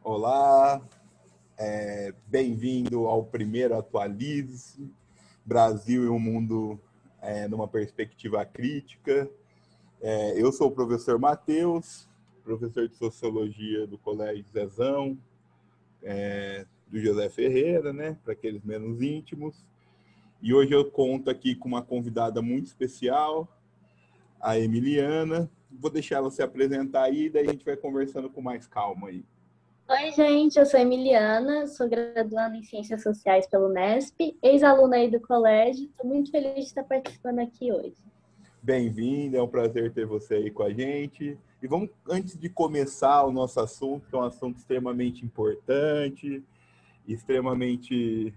Olá, bem-vindo ao primeiro Atualize, Brasil e o Mundo numa perspectiva crítica. Eu sou o professor Matheus, professor de Sociologia do Colégio Zezão, do José Ferreira, né, para aqueles menos íntimos. E hoje eu conto aqui com uma convidada muito especial, a Emiliana. Vou deixar ela se apresentar aí, daí a gente vai conversando com mais calma aí. Oi, gente, eu sou Emiliana, sou graduanda em Ciências Sociais pelo Unesp, ex-aluna aí do colégio. Estou muito feliz de estar participando aqui hoje. Bem-vindo, é um prazer ter você aí com a gente. E vamos, antes de começar o nosso assunto, que é um assunto extremamente importante, extremamente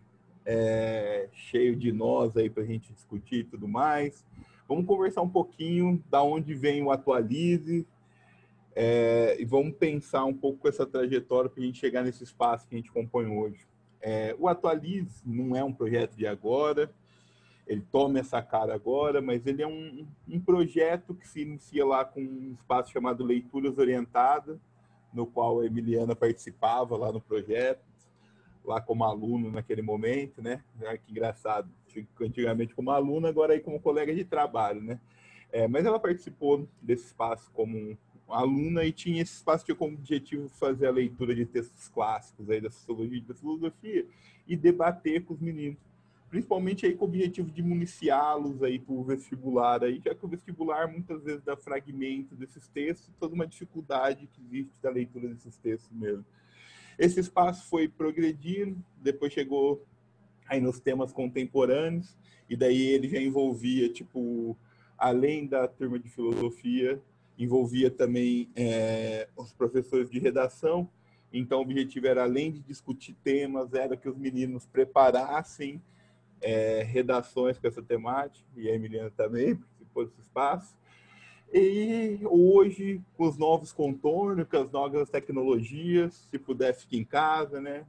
cheio de nós aí para a gente discutir e tudo mais, vamos conversar um pouquinho da onde vem o Atualize, e vamos pensar um pouco com essa trajetória para a gente chegar nesse espaço que a gente compõe hoje. O Atualize não é um projeto de agora, ele toma essa cara agora, mas ele é um projeto que se inicia lá com um espaço chamado Leituras Orientadas, no qual a Emiliana participava lá no projeto, lá como aluno naquele momento, né? Que engraçado, antigamente como aluno, agora aí como colega de trabalho, né? Mas ela participou desse espaço como aluna e tinha esse espaço tinha como objetivo fazer a leitura de textos clássicos aí da sociologia e da filosofia e debater com os meninos, principalmente aí com o objetivo de municiá-los aí para o vestibular, aí, já que o vestibular muitas vezes dá fragmento desses textos, toda uma dificuldade que existe da leitura desses textos mesmo. Esse espaço foi progredindo, depois chegou aí nos temas contemporâneos, e daí ele já envolvia, tipo, além da turma de filosofia, envolvia também os professores de redação. Então o objetivo era, além de discutir temas, era que os meninos preparassem redações com essa temática, e a Emiliana também participou desse espaço. E hoje, com os novos contornos, com as novas tecnologias, se puder, fique em casa, né?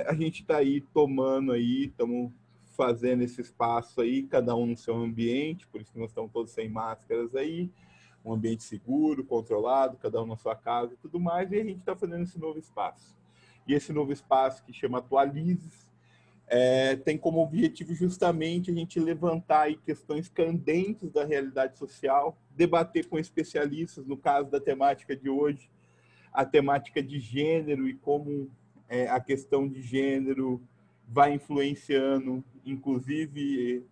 A gente está aí tomando aí, estamos fazendo esse espaço aí, cada um no seu ambiente, por isso que nós estamos todos sem máscaras aí, um ambiente seguro, controlado, cada um na sua casa e tudo mais, e a gente está fazendo esse novo espaço. E esse novo espaço que chama Atualizes, tem como objetivo justamente a gente levantar aí questões candentes da realidade social, debater com especialistas, no caso da temática de hoje, a temática de gênero e como a questão de gênero vai influenciando, inclusive,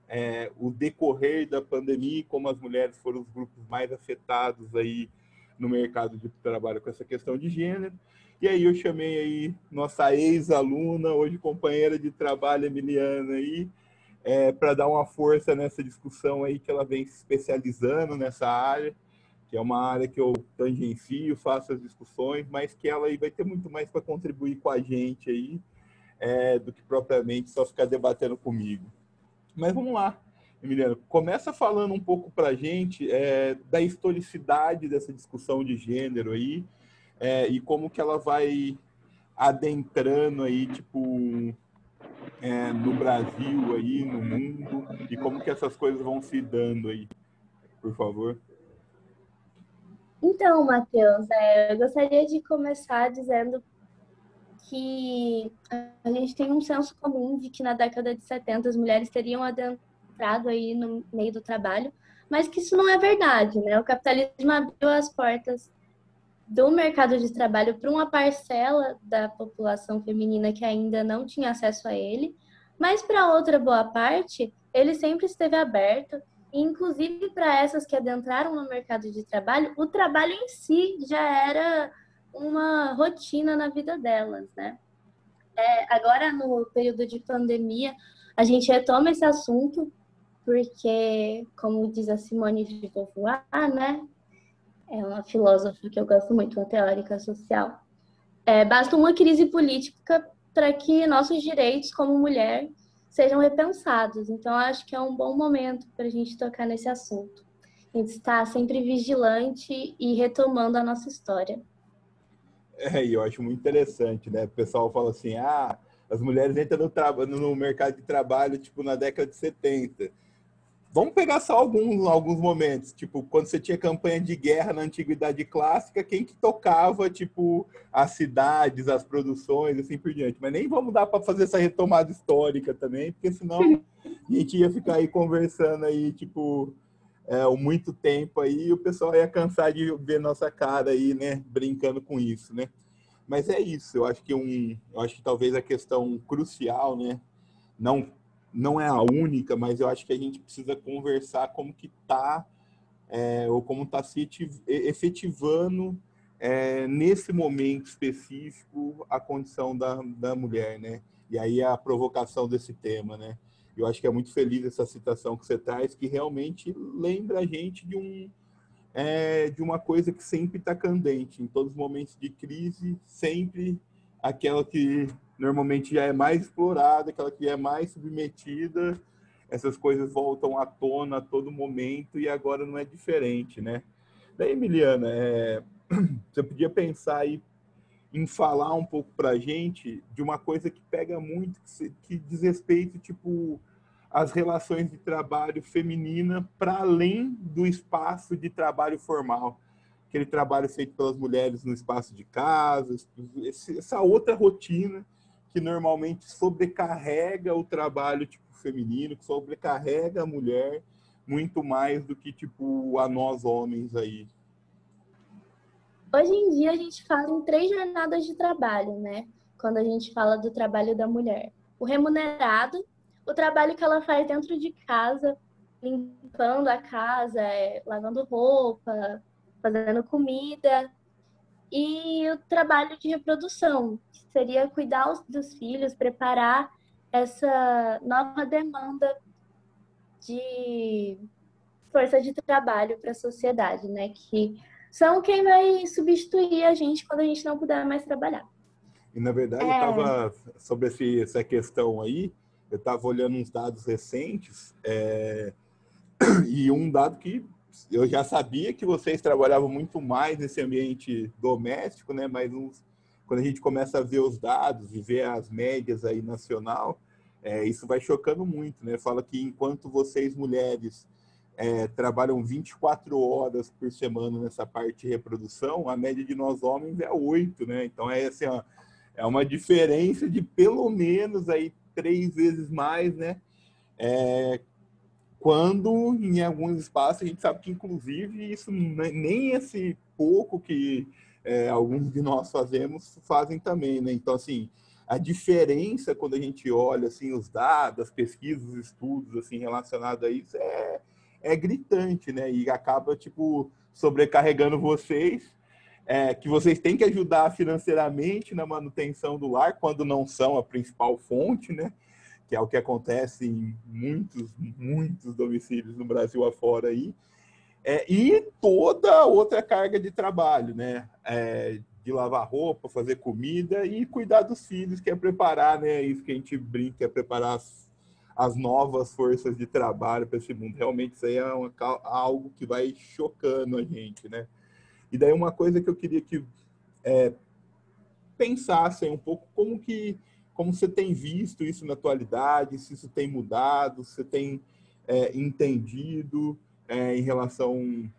o decorrer da pandemia, como as mulheres foram os grupos mais afetados aí no mercado de trabalho com essa questão de gênero. E aí eu chamei aí nossa ex-aluna, hoje companheira de trabalho, Emiliana, aí, para dar uma força nessa discussão aí, que ela vem se especializando nessa área, que é uma área que eu tangencio, faço as discussões, mas que ela aí vai ter muito mais para contribuir com a gente aí, do que propriamente só ficar debatendo comigo. Mas vamos lá, Emiliano, começa falando um pouco para a gente da historicidade dessa discussão de gênero aí, e como que ela vai adentrando aí, tipo, no Brasil aí, no mundo, e como que essas coisas vão se dando aí, por favor. Então, Matheus, eu gostaria de começar dizendo que a gente tem um senso comum de que na década de 70 as mulheres teriam adentrado aí no meio do trabalho, mas que isso não é verdade, né? O capitalismo abriu as portas do mercado de trabalho para uma parcela da população feminina que ainda não tinha acesso a ele, mas para outra boa parte, ele sempre esteve aberto, e inclusive para essas que adentraram no mercado de trabalho, o trabalho em si já era uma rotina na vida delas, né? Agora, no período de pandemia, a gente retoma esse assunto, porque, como diz a Simone de Beauvoir, né? É uma filósofa que eu gosto muito, uma teórica social. Basta uma crise política para que nossos direitos como mulher sejam repensados. Então, acho que é um bom momento para a gente tocar nesse assunto. A gente está sempre vigilante e retomando a nossa história. E eu acho muito interessante, né? O pessoal fala assim, as mulheres entram no mercado de trabalho, tipo, na década de 70. Vamos pegar só alguns momentos, tipo, quando você tinha campanha de guerra na Antiguidade Clássica, quem que tocava, tipo, as cidades, as produções, assim por diante. Mas nem vamos dar para fazer essa retomada histórica também, porque senão a gente ia ficar aí conversando aí, tipo, muito tempo aí, e o pessoal ia cansar de ver nossa cara aí, né, brincando com isso, né? Mas é isso, eu acho que talvez a questão crucial, né, não não é a única, mas eu acho que a gente precisa conversar como que tá, ou como está se efetivando nesse momento específico a condição da mulher, né? E aí a provocação desse tema, né? Eu acho que é muito feliz essa citação que você traz, que realmente lembra a gente de uma coisa que sempre está candente, em todos os momentos de crise, sempre aquela que normalmente já é mais explorada, aquela que é mais submetida, essas coisas voltam à tona a todo momento e agora não é diferente, né? Daí, Emiliana, você podia pensar aí em falar um pouco para a gente de uma coisa que pega muito, que diz respeito, tipo, às relações de trabalho feminina para além do espaço de trabalho formal. Aquele trabalho feito pelas mulheres no espaço de casa, essa outra rotina que normalmente sobrecarrega o trabalho tipo feminino, que sobrecarrega a mulher muito mais do que tipo a nós homens aí. Hoje em dia a gente fala em 3 jornadas de trabalho, né? Quando a gente fala do trabalho da mulher. O remunerado, o trabalho que ela faz dentro de casa, limpando a casa, lavando roupa, fazendo comida, e o trabalho de reprodução, que seria cuidar dos filhos, preparar essa nova demanda de força de trabalho para a sociedade, né? Que são quem vai substituir a gente quando a gente não puder mais trabalhar. E, na verdade, eu É, estava, sobre essa questão aí, eu estava olhando uns dados recentes, e um dado que eu já sabia que vocês trabalhavam muito mais nesse ambiente doméstico, né? Mas quando a gente começa a ver os dados e ver as médias aí nacional, isso vai chocando muito, né? Fala que enquanto vocês, mulheres, trabalham 24 horas por semana nessa parte de reprodução, a média de nós homens é 8, né? Então é assim, ó, é uma diferença de pelo menos aí 3 vezes mais, né? Quando em alguns espaços a gente sabe que inclusive isso nem esse pouco que alguns de nós fazem também, né? Então assim, a diferença quando a gente olha assim os dados, as pesquisas, os estudos assim relacionados a isso é gritante, né? E acaba tipo sobrecarregando vocês, que vocês têm que ajudar financeiramente na manutenção do lar quando não são a principal fonte, né? Que é o que acontece em muitos domicílios no Brasil afora aí, e toda outra carga de trabalho, né? De lavar roupa, fazer comida e cuidar dos filhos, que é preparar, né? Isso que a gente brinca, é preparar as novas forças de trabalho para esse mundo. Realmente isso aí é algo que vai chocando a gente, né? E daí uma coisa que eu queria que pensassem um pouco como você tem visto isso na atualidade, se isso tem mudado, se você tem entendido em relação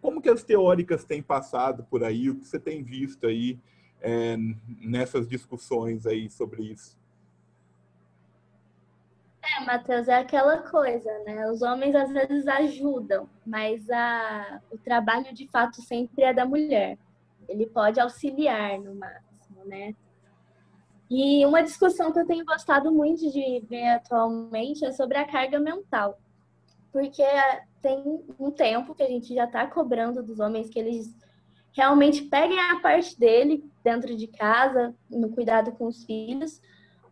como que as teóricas têm passado por aí, o que você tem visto aí é, nessas discussões aí sobre isso. Matheus, é aquela coisa, né? Os homens às vezes ajudam, mas o trabalho de fato sempre é da mulher. Ele pode auxiliar no máximo, né? E uma discussão que eu tenho gostado muito de ver atualmente é sobre a carga mental, porque tem um tempo que a gente já está cobrando dos homens que eles realmente peguem a parte dele dentro de casa, no cuidado com os filhos.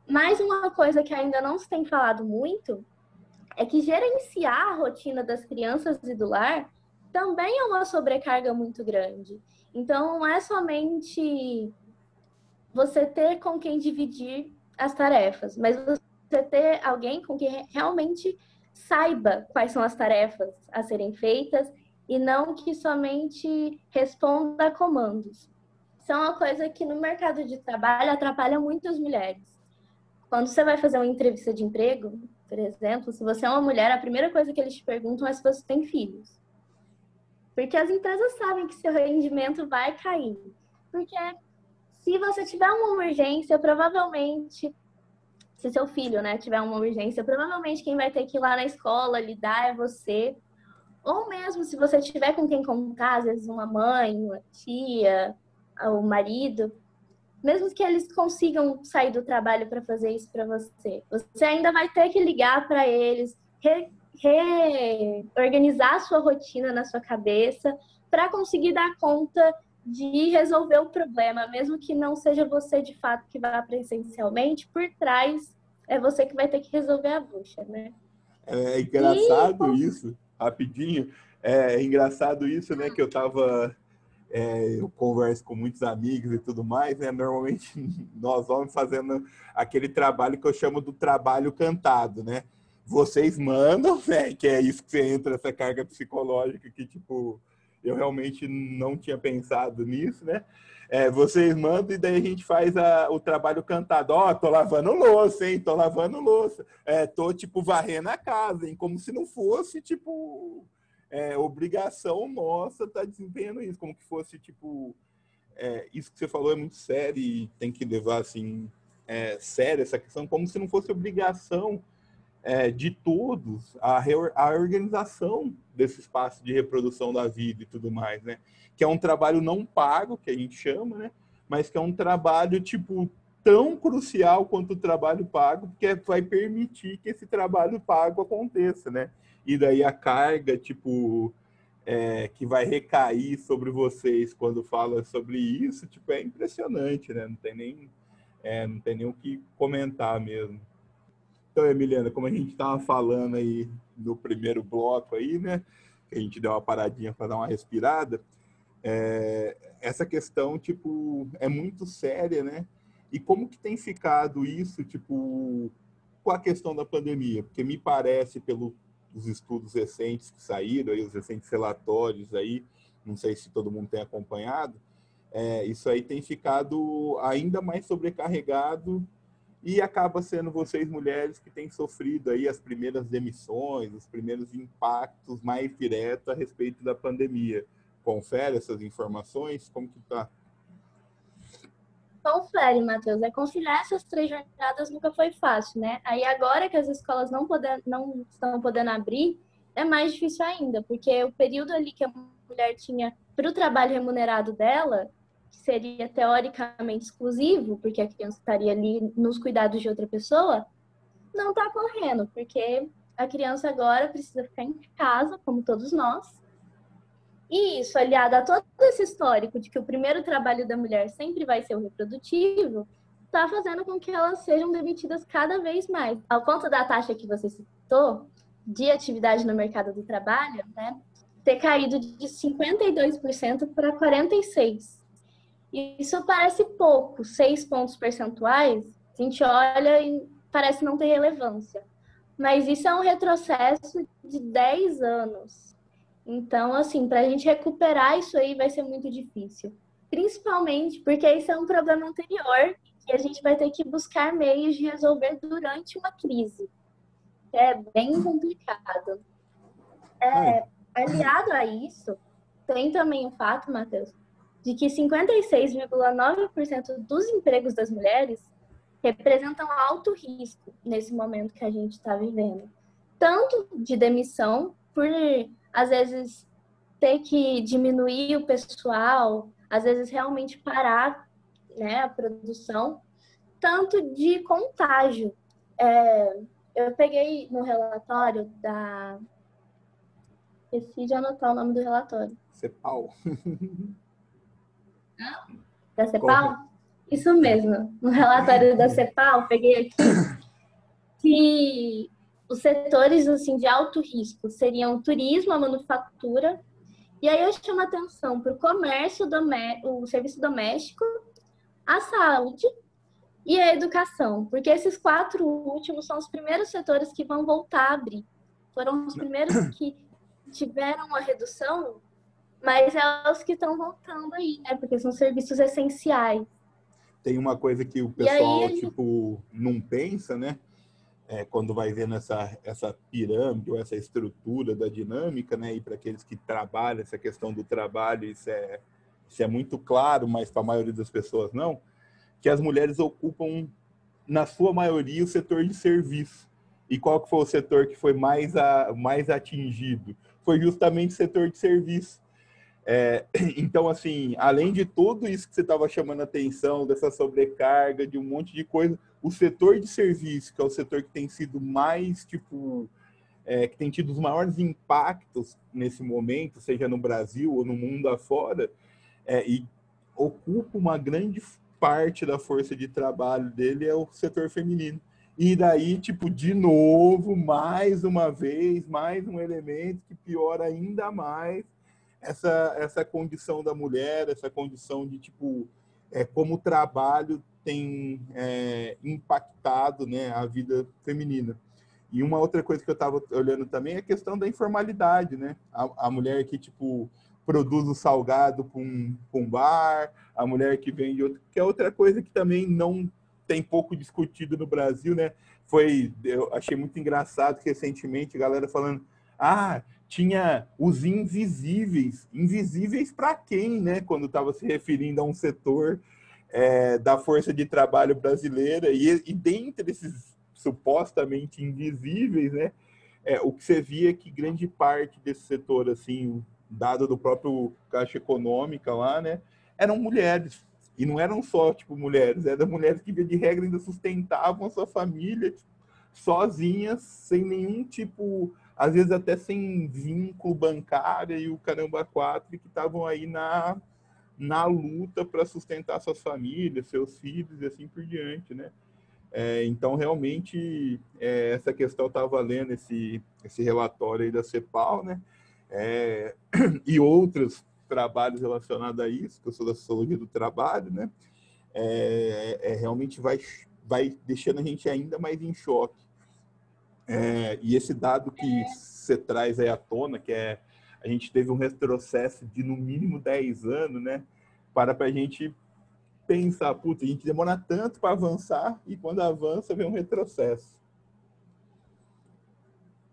Mas uma coisa que ainda não se tem falado muito é que gerenciar a rotina das crianças e do lar também é uma sobrecarga muito grande. Então, não é somente você ter com quem dividir as tarefas, mas você ter alguém com quem realmente saiba quais são as tarefas a serem feitas e não que somente responda a comandos. Isso é uma coisa que no mercado de trabalho atrapalha muito as mulheres. Quando você vai fazer uma entrevista de emprego, por exemplo, se você é uma mulher, a primeira coisa que eles te perguntam é se você tem filhos. Porque as empresas sabem que seu rendimento vai cair. Porque se você tiver uma urgência, provavelmente, se seu filho, né, tiver uma urgência, provavelmente quem vai ter que ir lá na escola lidar é você. Ou mesmo se você tiver com quem contar, às vezes uma mãe, uma tia, o marido, mesmo que eles consigam sair do trabalho para fazer isso para você, você ainda vai ter que ligar para eles, reorganizar a sua rotina na sua cabeça para conseguir dar conta de resolver o problema, mesmo que não seja você de fato que vá presencialmente, por trás é você que vai ter que resolver a bucha, né? É engraçado isso, rapidinho, é engraçado isso, né, que eu converso com muitos amigos e tudo mais, né? Normalmente nós vamos fazendo aquele trabalho que eu chamo do trabalho cantado, né? Vocês mandam, né? Que é isso que você entra, essa carga psicológica que, tipo, eu realmente não tinha pensado nisso, né? Vocês mandam e daí a gente faz o trabalho cantado. Ó, tô lavando louça, hein? Tô lavando louça. Tô, tipo, varrendo a casa, hein? Como se não fosse, tipo... obrigação nossa tá desempenhando isso, como que fosse, tipo, isso que você falou é muito sério e tem que levar, assim, sério essa questão, como se não fosse obrigação de todos a organização desse espaço de reprodução da vida e tudo mais, né? Que é um trabalho não pago, que a gente chama, né? Mas que é um trabalho, tipo, tão crucial quanto o trabalho pago, porque vai permitir que esse trabalho pago aconteça, né? E daí a carga, tipo, que vai recair sobre vocês quando fala sobre isso, tipo, é impressionante, né? Não tem nem o que comentar mesmo. Então, Emiliana, como a gente estava falando aí no primeiro bloco aí, né? Que a gente deu uma paradinha para dar uma respirada, essa questão, tipo, é muito séria, né? E como que tem ficado isso, tipo, com a questão da pandemia? Porque me parece, pelos estudos recentes que saíram, aí, os recentes relatórios aí, não sei se todo mundo tem acompanhado, isso aí tem ficado ainda mais sobrecarregado e acaba sendo vocês, mulheres, que têm sofrido aí as primeiras demissões, os primeiros impactos mais diretos a respeito da pandemia. Confere essas informações? Como que tá? Confere, Matheus. Conciliar essas 3 jornadas nunca foi fácil, né? Aí agora que as escolas não estão podendo abrir, é mais difícil ainda, porque o período ali que a mulher tinha para o trabalho remunerado dela, que seria teoricamente exclusivo, porque a criança estaria ali nos cuidados de outra pessoa, não está correndo, porque a criança agora precisa ficar em casa, como todos nós. E isso, aliado a todo esse histórico de que o primeiro trabalho da mulher sempre vai ser o reprodutivo, está fazendo com que elas sejam demitidas cada vez mais. Ao ponto da taxa que você citou, de atividade no mercado do trabalho, né, ter caído de 52% para 46%. Isso parece pouco, 6 pontos percentuais, a gente olha e parece não ter relevância. Mas isso é um retrocesso de 10 anos. Então, assim, para a gente recuperar isso aí vai ser muito difícil. Principalmente porque isso é um problema anterior que a gente vai ter que buscar meios de resolver durante uma crise. É bem complicado. Aliado a isso, tem também o fato, Matheus, de que 56,9% dos empregos das mulheres representam alto risco nesse momento que a gente está vivendo. Tanto de demissão, por às vezes ter que diminuir o pessoal, às vezes realmente parar, né, a produção, tanto de contágio. Eu peguei no relatório da... Esqueci de anotar o nome do relatório. CEPAL. Da CEPAL? Isso mesmo. No relatório da CEPAL, peguei aqui que os setores assim, de alto risco seriam o turismo, a manufatura, e aí eu chamo a atenção para o comércio, o serviço doméstico, a saúde e a educação, porque esses 4 últimos são os primeiros setores que vão voltar a abrir. Foram os primeiros que tiveram uma redução, mas é os que estão voltando aí, né? Porque são serviços essenciais. Tem uma coisa que o pessoal, tipo, não pensa, né? quando vai vendo essa pirâmide ou essa estrutura da dinâmica, né? E para aqueles que trabalham, essa questão do trabalho, isso é muito claro, mas para a maioria das pessoas não, que as mulheres ocupam, na sua maioria, o setor de serviço. E qual que foi o setor que foi mais atingido? Foi justamente o setor de serviço. Então, assim, além de tudo isso que você estava chamando a atenção, dessa sobrecarga, de um monte de coisa, o setor de serviço, que é o setor que tem sido mais, que tem tido os maiores impactos nesse momento, seja no Brasil ou no mundo afora, e ocupa uma grande parte da força de trabalho dele, é o setor feminino. E daí, de novo, mais uma vez, mais um elemento que piora ainda mais essa condição da mulher, essa condição de, como o trabalho tem impactado, né, a vida feminina. E uma outra coisa que eu estava olhando também é a questão da informalidade, né? A mulher que, produz o salgado para um bar, a mulher que vende outro, que é outra coisa que também não tem pouco discutido no Brasil, né? Eu achei muito engraçado que recentemente a galera falando, tinha os invisíveis. Invisíveis para quem, né? Quando estava se referindo a um setor da força de trabalho brasileira. E dentre esses supostamente invisíveis, né? O que você via é que grande parte desse setor, assim, dado do próprio Caixa Econômica lá, né? Eram mulheres. E não eram só, mulheres. Eram mulheres que, via de regra, ainda sustentavam a sua família sozinhas, sem nenhum às vezes até sem vínculo bancário e o caramba quatro, que estavam aí na luta para sustentar suas famílias, seus filhos e assim por diante, né? Então, realmente, essa questão, eu estava lendo esse relatório aí da CEPAL, né? E outros trabalhos relacionados a isso, que eu sou da Sociologia do Trabalho, né? Realmente vai deixando a gente ainda mais em choque. E esse dado que você traz aí à tona, que a gente teve um retrocesso de no mínimo 10 anos, né? Para a gente pensar, a gente demora tanto para avançar e quando avança vem um retrocesso.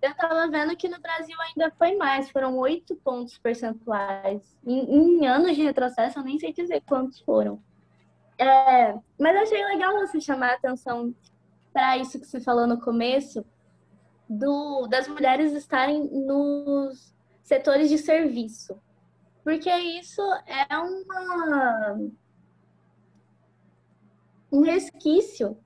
Eu estava vendo que no Brasil ainda foi mais, foram 8 pontos percentuais. Em anos de retrocesso, eu nem sei dizer quantos foram. Mas achei legal você chamar a atenção para isso que você falou no começo, das mulheres estarem nos setores de serviço. Porque isso é um resquício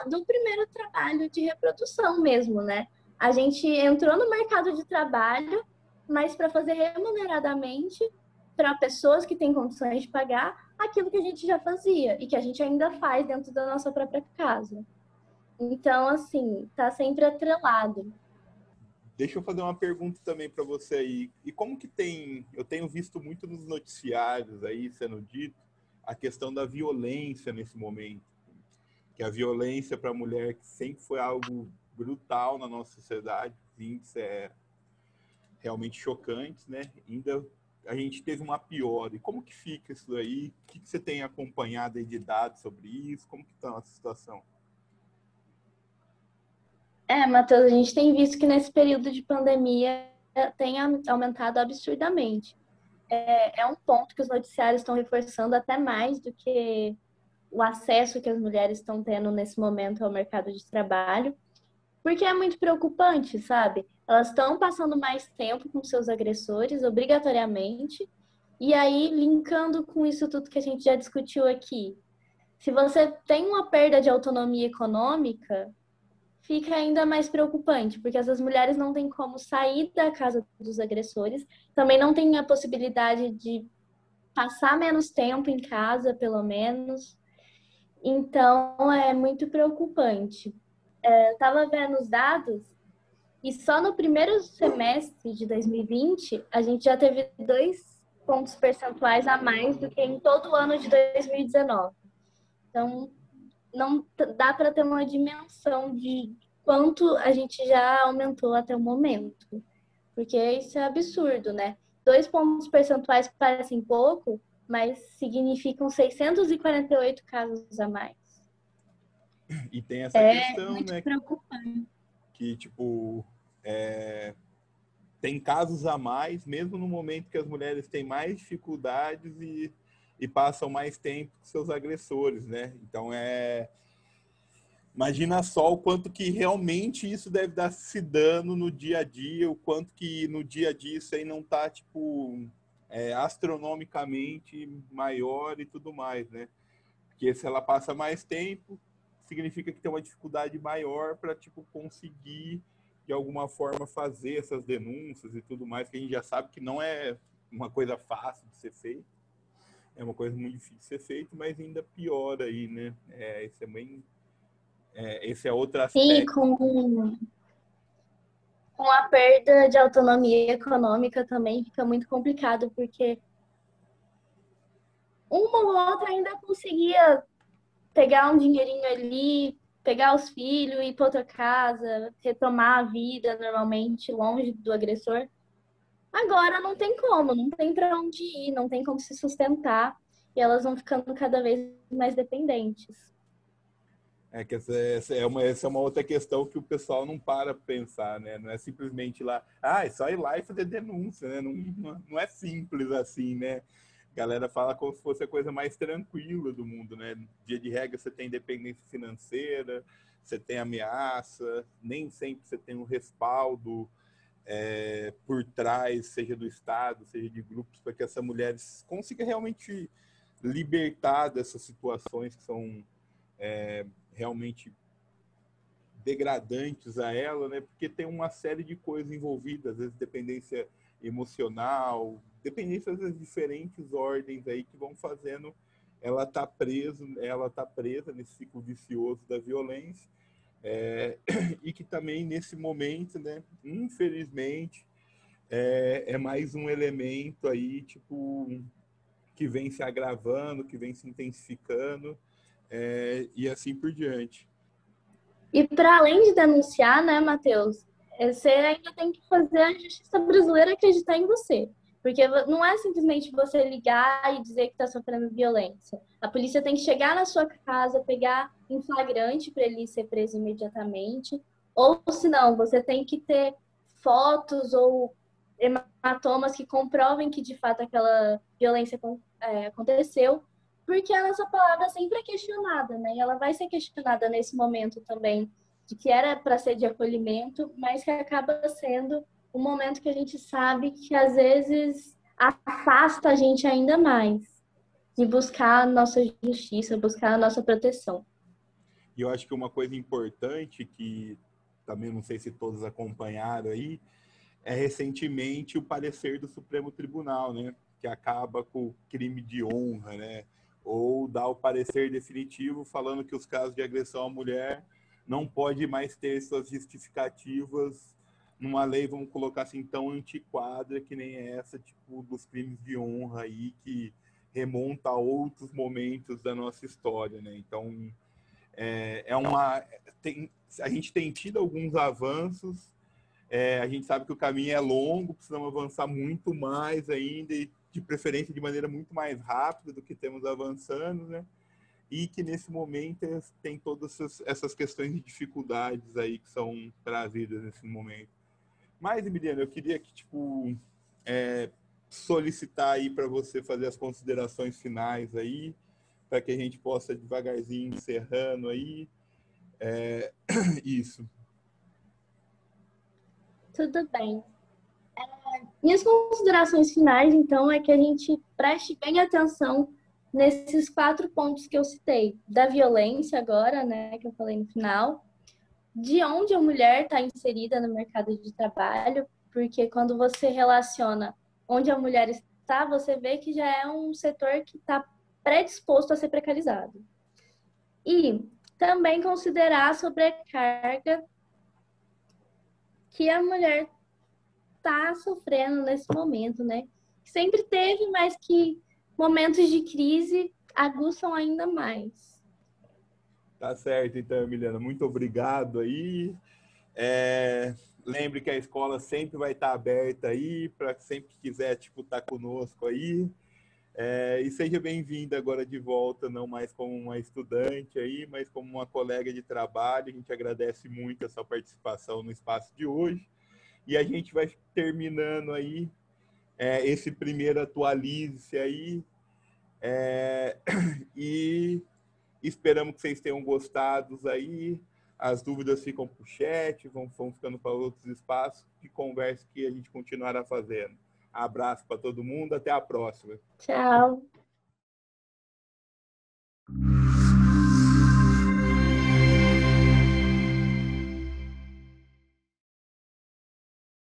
do primeiro trabalho de reprodução mesmo, né? A gente entrou no mercado de trabalho, mas para fazer remuneradamente para pessoas que têm condições de pagar aquilo que a gente já fazia e que a gente ainda faz dentro da nossa própria casa. Então, assim, tá sempre atrelado. Deixa eu fazer uma pergunta também para você aí. E como que eu tenho visto muito nos noticiários aí sendo dito a questão da violência nesse momento, que a violência para a mulher que sempre foi algo brutal na nossa sociedade, índices realmente chocantes, né? Ainda a gente teve uma piora. E como que fica isso aí? O que você tem acompanhado aí de dados sobre isso? Como que está a situação? Matheus, a gente tem visto que nesse período de pandemia tem aumentado absurdamente. É um ponto que os noticiários estão reforçando até mais do que o acesso que as mulheres estão tendo nesse momento ao mercado de trabalho, porque é muito preocupante, sabe? Elas estão passando mais tempo com seus agressores, obrigatoriamente, e aí, linkando com isso tudo que a gente já discutiu aqui, se você tem uma perda de autonomia econômica, fica ainda mais preocupante, porque essas mulheres não têm como sair da casa dos agressores, também não têm a possibilidade de passar menos tempo em casa, pelo menos. Então, é muito preocupante. Eu estava vendo os dados e só no primeiro semestre de 2020 a gente já teve 2 pontos percentuais a mais do que em todo o ano de 2019. Então, não dá para ter uma dimensão de quanto a gente já aumentou até o momento. Porque isso é absurdo, né? 2 pontos percentuais parecem pouco, mas significam 648 casos a mais. E tem essa É questão, muito né, preocupante. que, tipo, tem casos a mais, mesmo no momento que as mulheres têm mais dificuldades e passam mais tempo com seus agressores, né? Então, imagina só o quanto que realmente isso deve dar se dano no dia a dia, o quanto que no dia a dia isso aí não tá, tipo, astronomicamente maior e tudo mais, né? Porque se ela passa mais tempo, significa que tem uma dificuldade maior para, tipo, conseguir de alguma forma fazer essas denúncias e tudo mais, que a gente já sabe que não é uma coisa fácil de ser feita, é uma coisa muito difícil de ser feita, mas ainda pior aí, né? Esse é outro E aspecto. com a perda de autonomia econômica também fica muito complicado, porque uma ou outra ainda conseguia pegar um dinheirinho ali, pegar os filhos, ir para outra casa, retomar a vida normalmente, longe do agressor. Agora não tem como, não tem para onde ir, não tem como se sustentar, e elas vão ficando cada vez mais dependentes. Que essa é uma outra questão que o pessoal não para pensar, né? Não é simplesmente lá, é só ir lá e fazer denúncia, né? Não é simples assim, né? A galera fala como se fosse a coisa mais tranquila do mundo, né? Dia de regra você tem independência financeira, você tem ameaça, nem sempre você tem um respaldo por trás, seja do Estado, seja de grupos, para que essa mulher consiga realmente libertar dessas situações que são realmente degradantes a ela, né? Porque tem uma série de coisas envolvidas, às vezes dependência emocional, dependências das diferentes ordens aí que vão fazendo ela tá presa nesse ciclo vicioso da violência, e que também nesse momento, né, infelizmente, é mais um elemento aí, tipo, que vem se agravando, que vem se intensificando, e assim por diante. E para além de denunciar, né, Matheus, você ainda tem que fazer a justiça brasileira acreditar em você. Porque não é simplesmente você ligar e dizer que está sofrendo violência. A polícia tem que chegar na sua casa, pegar em flagrante para ele ser preso imediatamente. Ou, se não, você tem que ter fotos ou hematomas que comprovem que, de fato, aquela violência aconteceu. Porque a nossa palavra sempre é questionada, né? E ela vai ser questionada nesse momento também, de que era para ser de acolhimento, mas que acaba sendo um momento que a gente sabe que às vezes afasta a gente ainda mais de buscar a nossa justiça, buscar a nossa proteção. E eu acho que uma coisa importante que também não sei se todos acompanharam aí, é recentemente o parecer do Supremo Tribunal, né, que acaba com o crime de honra, né, ou dá o parecer definitivo falando que os casos de agressão à mulher não pode mais ter suas justificativas numa lei, vamos colocar assim, tão antiquada que nem essa, tipo, dos crimes de honra aí, que remonta a outros momentos da nossa história, né? Então, a gente tem tido alguns avanços, a gente sabe que o caminho é longo, precisamos avançar muito mais ainda e de preferência de maneira muito mais rápida do que temos avançando, né? E que nesse momento tem todas essas questões de dificuldades aí que são trazidas nesse momento. Mas, Emiliano, eu queria que, tipo, solicitar aí para você fazer as considerações finais aí, para que a gente possa devagarzinho encerrando aí. Isso. Tudo bem. Minhas considerações finais, então, é que a gente preste bem atenção nesses 4 pontos que eu citei. Da violência agora, né, que eu falei no final, de onde a mulher está inserida no mercado de trabalho, porque quando você relaciona onde a mulher está, você vê que já é um setor que está predisposto a ser precarizado. E também considerar a sobrecarga que a mulher está sofrendo nesse momento, né? Sempre teve, mas que momentos de crise aguçam ainda mais. Tá certo, então, Emiliano. Muito obrigado aí. Lembre que a escola sempre vai estar aberta aí, para sempre que quiser, tipo, estar conosco aí. E seja bem-vinda agora de volta, não mais como uma estudante aí, mas como uma colega de trabalho. A gente agradece muito a sua participação no espaço de hoje. E a gente vai terminando aí esse primeiro Atualize-se aí. E esperamos que vocês tenham gostado aí. As dúvidas ficam para o chat, vão ficando para outros espaços de conversa que a gente continuará fazendo. Abraço para todo mundo, até a próxima. Tchau.